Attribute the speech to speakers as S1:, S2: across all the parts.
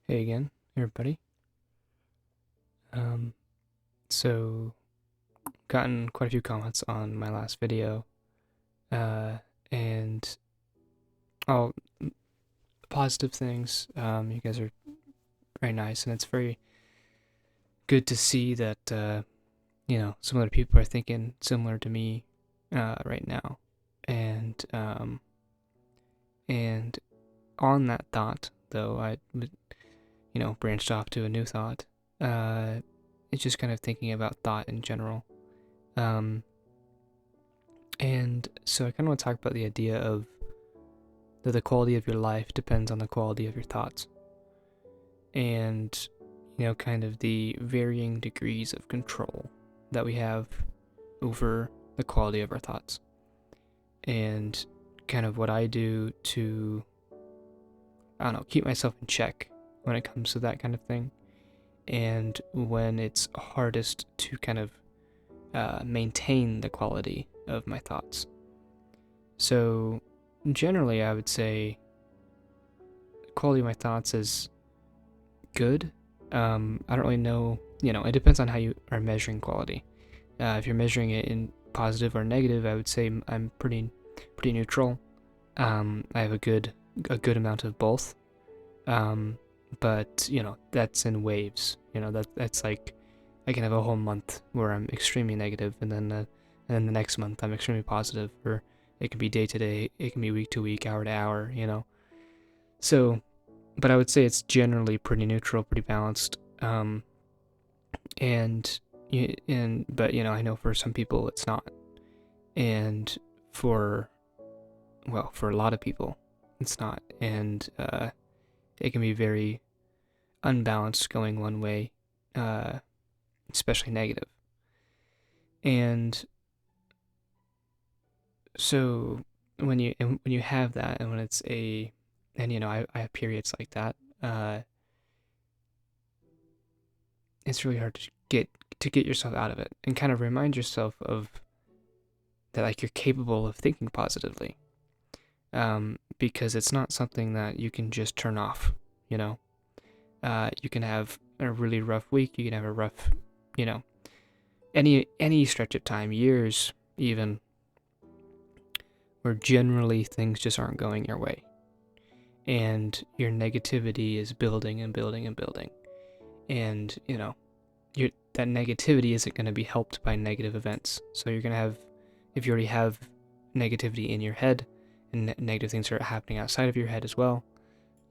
S1: Hey again, everybody. Um, so gotten quite a few comments on my last video, uh, and all positive things. You guys are very nice, and it's very good to see that some other people are thinking similar to me right now, and and on that thought, though, I branched off to a new thought. Uh, it's just kind of thinking about thought in general. Um, And so I kind of want to talk about the idea of that the quality of your life depends on the quality of your thoughts. And, kind of the varying degrees of control that we have over the quality of our thoughts. And kind of what I do to, I don't know, keep myself in check when it comes to that kind of thing. And when it's hardest to kind of maintain the quality of my thoughts. So, generally, I would say the quality of my thoughts is good. I don't really know. It depends on how you are measuring quality. If you're measuring it in positive or negative, I would say I'm pretty neutral. I have a good amount of both. Um, but that's in waves. That's like I can have a whole month where I'm extremely negative, and then the next month I'm extremely positive. Or it can be day to day, it can be week to week, hour to hour. So, but I would say it's generally pretty neutral, pretty balanced. And but I know for some people it's not, and for for a lot of people it's not, and it can be very unbalanced going one way, uh, especially negative. And so when you have that, and when it's a and I have periods like that, it's really hard to get yourself out of it and kind of remind yourself of that, like, you're capable of thinking positively, because it's not something that you can just turn off. You know, you can have a really rough week. You can have a rough, you know, any stretch of time, years even, where generally things just aren't going your way, and your negativity is building and building and building, and that negativity isn't going to be helped by negative events. So you're going to have, if you already have negativity in your head and negative things are happening outside of your head as well,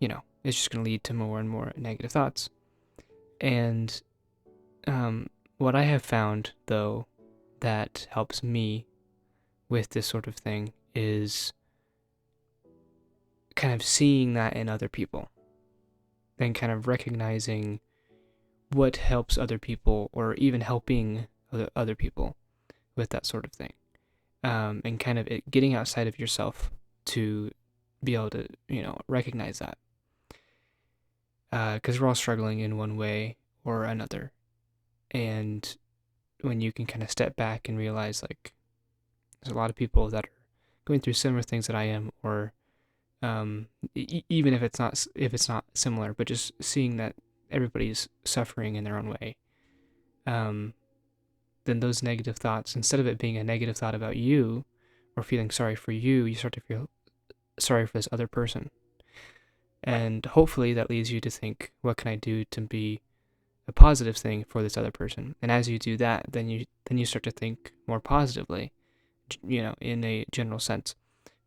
S1: it's just going to lead to more and more negative thoughts. And what I have found, though, that helps me with this sort of thing is kind of seeing that in other people, then kind of recognizing what helps other people, or even helping other people with that sort of thing. And kind of getting outside of yourself to be able to, recognize that. Because we're all struggling in one way or another. And when you can kind of step back and realize, like, there's a lot of people that are going through similar things that I am, or even if it's not similar, but just seeing that everybody's suffering in their own way. Um, then those negative thoughts, instead of it being a negative thought about you or feeling sorry for you, you start to feel sorry for this other person. And hopefully that leads you to think, what can I do to be a positive thing for this other person? And as you do that, then you start to think more positively, in a general sense,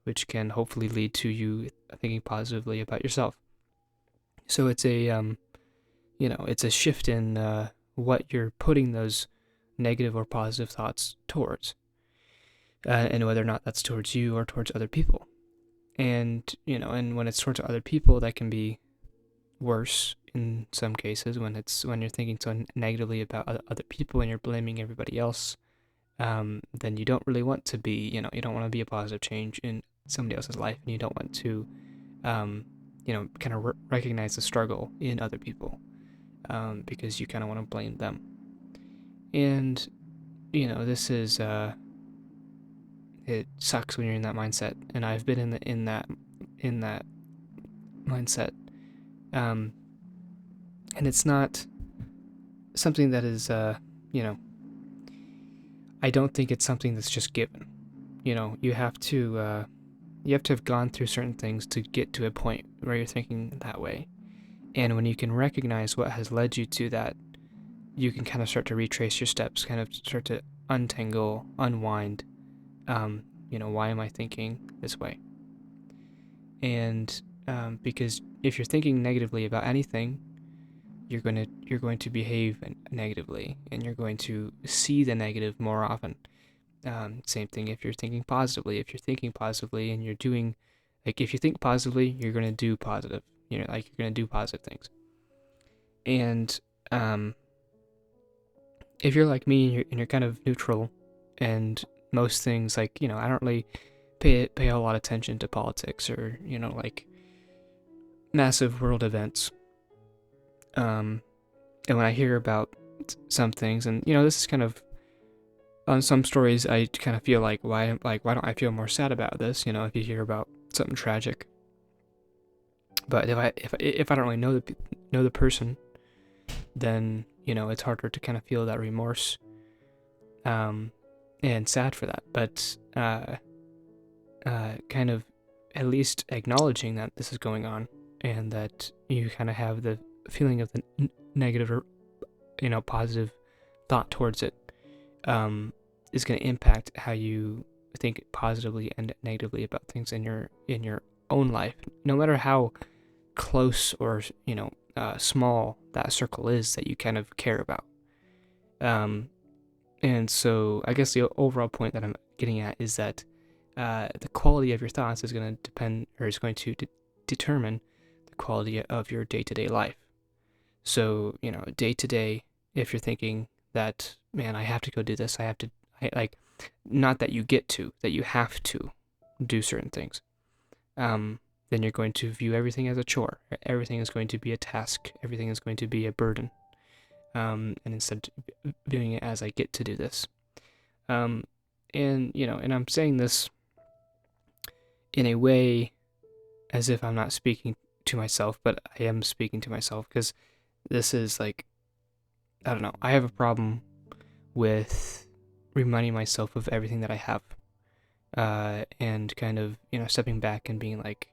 S1: which can hopefully lead to you thinking positively about yourself. So it's a shift in what you're putting those negative or positive thoughts towards, and whether or not that's towards you or towards other people. And when it's towards other people, that can be worse in some cases, when you're thinking so negatively about other people and you're blaming everybody else. Then you don't really want to be, you don't want to be a positive change in somebody else's life, and you don't want to, kind of recognize the struggle in other people, because you kind of want to blame them. And this is it sucks when you're in that mindset, and I've been in that mindset. Um, And it's not something that is, you know, I don't think it's something that's just given. You know, you have to have gone through certain things to get to a point where you're thinking that way. And when you can recognize what has led you to that, you can kind of start to retrace your steps, kind of start to untangle, unwind. Why am I thinking this way? And because if you're thinking negatively about anything, you're going to behave negatively, and you're going to see the negative more often. Same thing if you're thinking positively. If you're thinking positively and you're doing, like, if you think positively, you're going to do positive. You're going to do positive things. And if you're like me and you're kind of neutral, and most things, like, I don't really pay a lot of attention to politics or, like, massive world events. And when I hear about some things, and this is kind of on some stories, I kind of feel like why don't I feel more sad about this? If you hear about something tragic. But if I don't really know the person, then it's harder to kind of feel that remorse, and sad for that. But kind of at least acknowledging that this is going on, and that you kind of have the feeling of the negative or positive thought towards it, is going to impact how you think positively and negatively about things in your own life, no matter how close or small that circle is that you kind of care about. And so I guess the overall point that I'm getting at is that the quality of your thoughts is going to depend, or is going to determine the quality of your day-to-day life. So, day to day, if you're thinking that, man, I have to go do this, not that you get to, that you have to do certain things, then you're going to view everything as a chore. Everything is going to be a task. Everything is going to be a burden. And instead of viewing it as, I get to do this. And I'm saying this in a way as if I'm not speaking to myself, but I am speaking to myself, because this is like, I don't know, I have a problem with reminding myself of everything that I have, and kind of, stepping back and being like,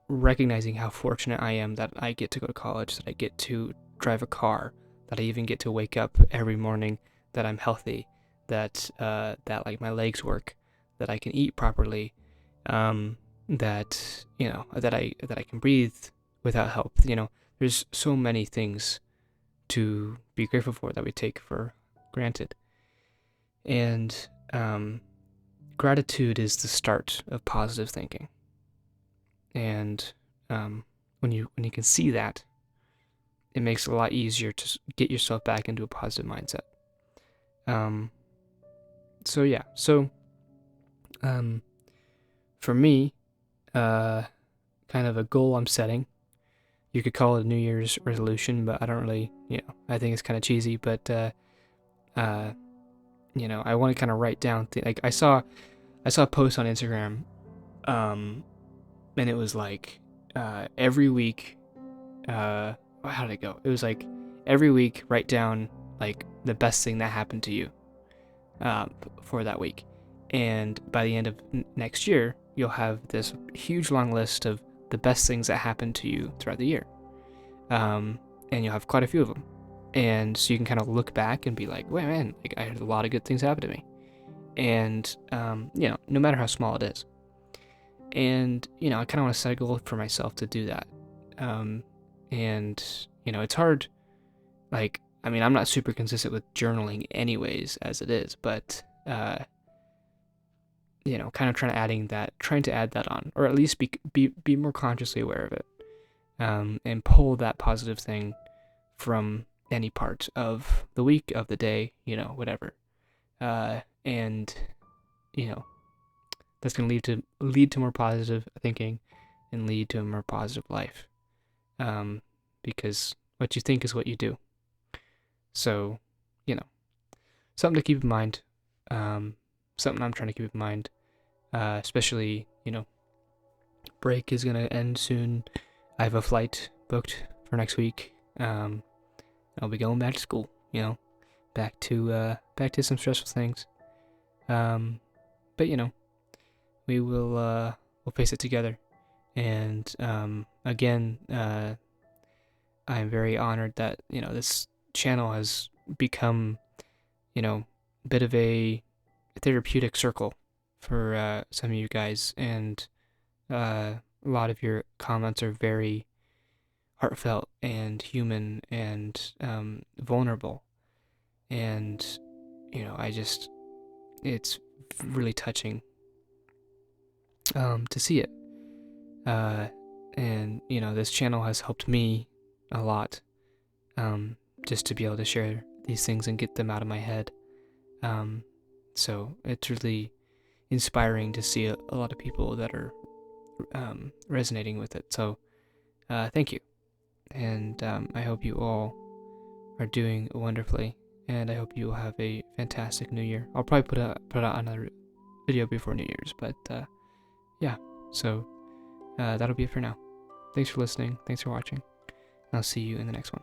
S1: recognizing how fortunate I am that I get to go to college, that I get to drive a car, that I even get to wake up every morning, that I'm healthy, that like my legs work, that I can eat properly, that I can breathe without help. There's so many things to be grateful for that we take for granted. And gratitude is the start of positive thinking. And when you can see that, it makes it a lot easier to get yourself back into a positive mindset. For me, kind of a goal I'm setting, you could call it a New Year's resolution, but I don't really, I think it's kind of cheesy, but I want to kind of write down like I saw a post on Instagram, and it was like, every week, how did it go? It was like, every week write down like the best thing that happened to you for that week, and by the end of next year, you'll have this huge long list of the best things that happened to you throughout the year, and you'll have quite a few of them, and so you can kind of look back and be like, wait, man, like, I had a lot of good things happen to me, and no matter how small it is. And I kind of want to set a goal for myself to do that, and it's hard. Like, I mean, I'm not super consistent with journaling anyways as it is, but kind of trying to add that on, or at least be more consciously aware of it, and pull that positive thing from any part of the week, of the day, whatever, and that's going to lead to more positive thinking, and lead to a more positive life, because what you think is what you do. So, something to keep in mind, something I'm trying to keep in mind, especially, break is going to end soon. I have a flight booked for next week. I'll be going back to school, back to some stressful things. But we'll face it together. And again, I am very honored that this channel has become a bit of a therapeutic circle for some of you guys, and a lot of your comments are very heartfelt and human and vulnerable, and it's really touching to see it. And this channel has helped me a lot, just to be able to share these things and get them out of my head. So it's really inspiring to see a lot of people that are resonating with it. So thank you. And I hope you all are doing wonderfully, and I hope you will have a fantastic New Year. I'll probably put out another video before New Year's, but yeah. So that'll be it for now. Thanks for listening. Thanks for watching. I'll see you in the next one.